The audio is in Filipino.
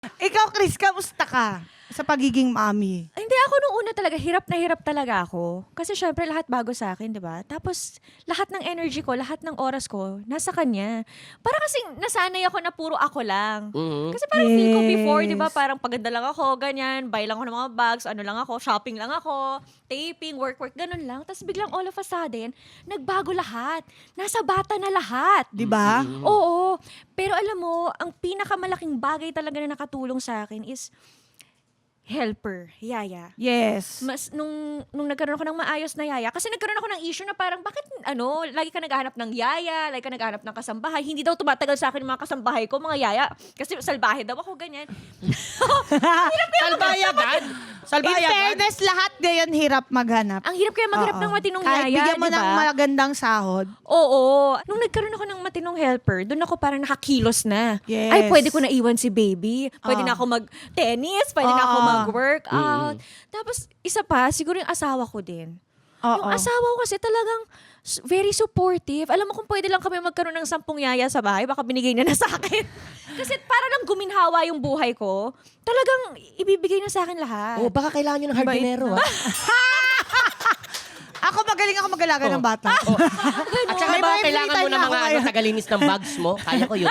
Ikaw, Chris, kamusta ka sa pagiging mommy? Hindi, ako nung una talaga, hirap na hirap talaga ako. Kasi syempre lahat bago sa akin, di ba? Tapos lahat ng energy ko, lahat ng oras ko, nasa kanya. Para kasing nasanay ako na puro ako lang. Kasi parang feel ko before, di ba? Parang paganda lang ako, ganyan, buy lang ako ng mga bags, ano lang ako, shopping lang ako, taping, work, ganun lang. Tapos biglang all of a sudden, nagbago lahat. Nasa bata na lahat. Di ba? Oo. Pero alam mo, ang pinakamalaking bagay talaga na nakatulong sa akin is helper, yaya. Yes. Mas nung nagkaroon ako ng maayos na yaya, kasi nagkaroon ako ng issue na parang bakit lagi ka naghahanap ng yaya, lagi ka naghahanap ng kasambahay. Hindi daw tumatagal sa akin yung mga kasambahay ko, mga yaya. Kasi salbahe daw ako, ganyan. Salbahe agad. In Salbahe agad. fairness, lahat ngayon hirap maghanap. Ang hirap kaya maghanap Oo. ng matinong Kahit yaya, bigyan mo di ba? ng magandang sahod. Oo. Nung nagkaroon ako ng matinong helper, doon ako parang nakakilos na. Yes. Ay, pwede ko na iwan si baby. Pwede Ah. na ako mag-tennis. Pwede na ako mag-workout. Tapos, isa pa, siguro yung asawa ko din. Oo. Yung asawa ko kasi talagang very supportive. Alam mo kung pwede lang kami magkaroon ng 10 yaya sa bahay, baka binigay na sa akin. Kasi para lang guminhawa yung buhay ko, talagang ibibigay na sa akin lahat. Oh, baka kailangan nyo ng hardinero, ha? Ako magaling ako mag-alaga ng bata. At saka May ba mga kailangan free mo time ng na ako mga ngayon. tagalinis ng bags mo? Kaya ko yun.